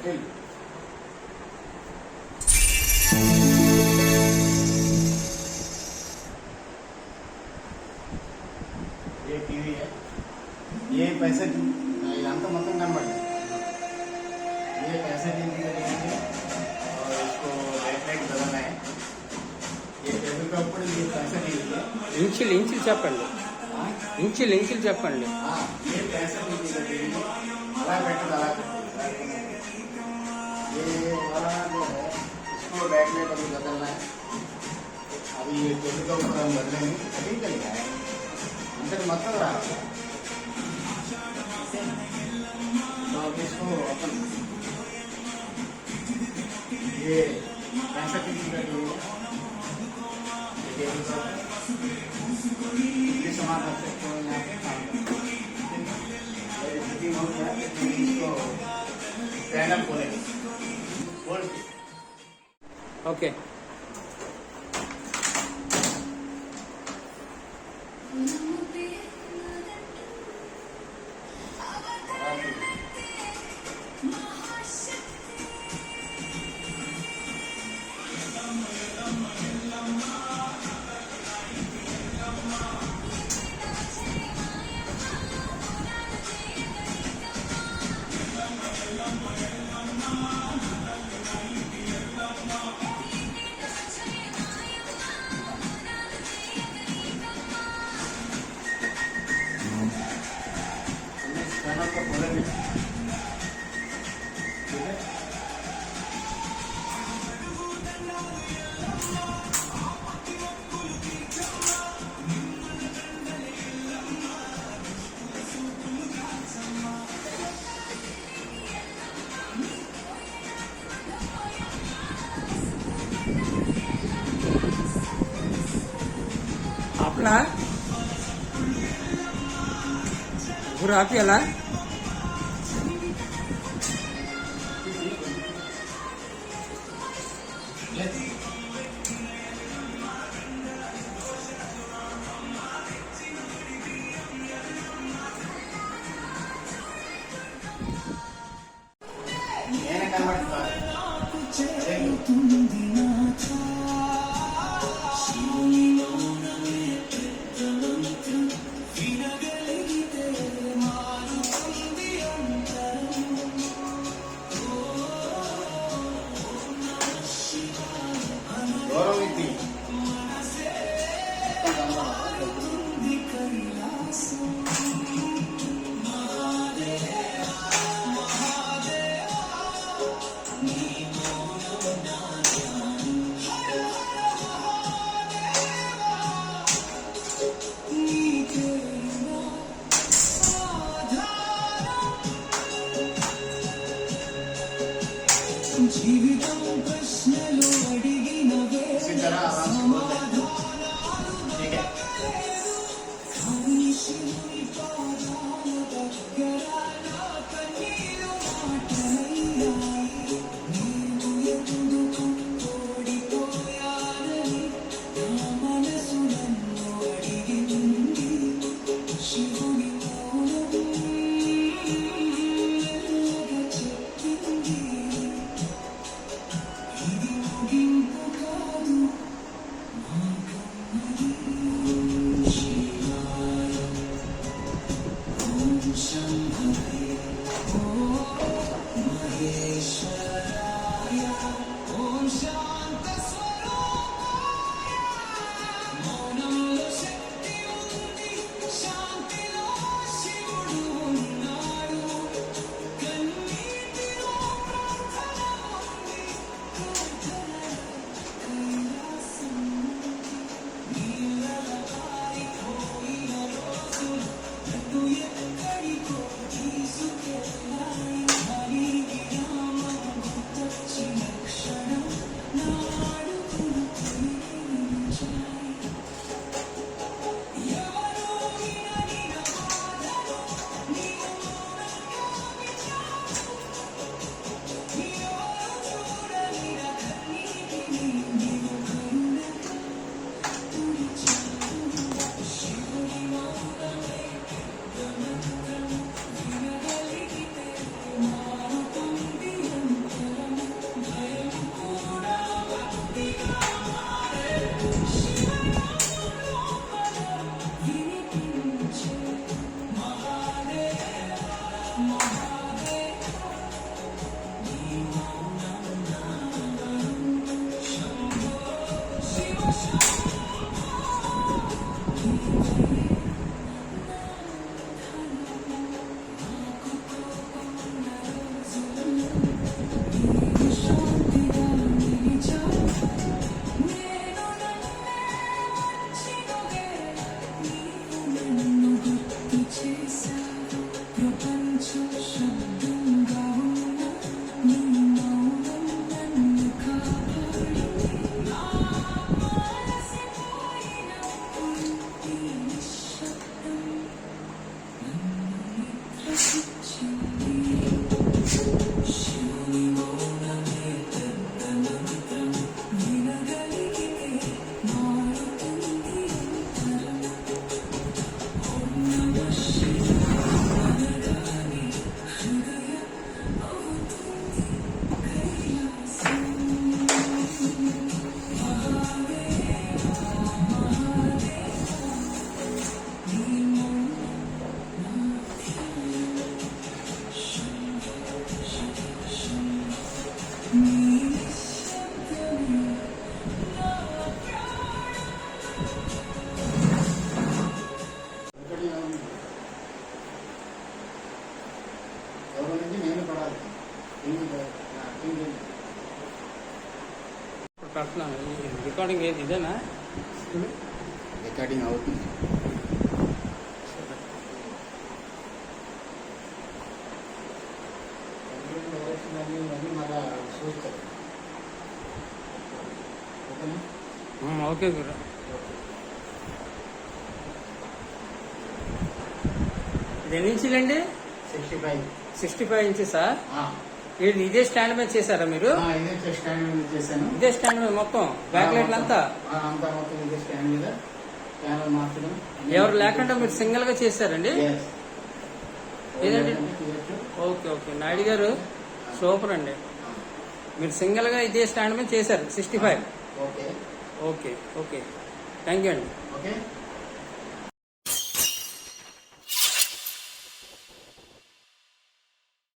ये टीवी है, ये पैसे इधर मतलब कनबड़ी ये पैसे देंगे और इसको लाइट बदलना है। ये टेबल के ऊपर ये पैसे देंगे ఇంచులు చెప్పండి ఇంచులు చెప్పండి ये पैसे देंगे अला बैठे ये वाला जो है इसको लाइट अभी बदलना है। अभी ये टेबल के ऊपर हम बदलेंगे अभी चल जाए अंतर मतलब रहा इसको अपन ये पैसा किसी ये सामान रख सकते हो यहाँ पे हो गया इसको पैनल खोलेंगे खोल के ఓకే पैनल को खोलेंगे आपला पूरा आप याला నేనే కనబడుతున్నా గౌరవించి జీవితం ప్రశ్నలు అడిగిన इसी तरह आराम से बोलते हैं ठीक है శబ్దంగా ఉన్న నీ మౌనం నన్ను కాపాడింది నా మనసిపోయినప్పుడు ఈ నిశ్శబ్దం నన్ను నిద్రపుచ్చింది శివుని మౌనమే పెద్ద మంత్రం వినగలిగితే మారుతుంది అంతరం ఓం నమః శివాయ అనగానే హృదయం అవుతుంది కైలాసం నీ మౌనం నీ నిశ్శబ్దమే ఒకటి ఎవరి నుంచి నేను పడాలి ఇప్పుడు పెడుతున్నాను ఈ రికార్డింగ్ ఏది ఇదేనా రికార్డింగ్ అవుతుంది అన్నీ మళ్ళా చూస్తారు ఓకేనా ఓకే గురు ఇది ఎన్ని ఇంచులండి 65 65 ఇంచెసా ఇది ఇదే స్టాండ్ మీద చేశారా మీరు ఇదే స్టాండ్ మీద చేశాను ఇదే స్టాండ్ మీద మొత్తం బ్యాక్ లైట్లు అంతా అంతా మొత్తం ఇదే స్టాండ్ మీద ప్యానల్ మార్చడం ఎవరు లేకుండా మీరు సింగిల్ గా చేశారండి Yes. ఏదండి? తీయొచ్చు. ఓకే ఓకే నాయుడు గారు సూపర్ అండి మీరు సింగిల్ గా ఇదే స్టాండ్ మీద చేశారు 65 okay okay okay thank you అండి ఓకే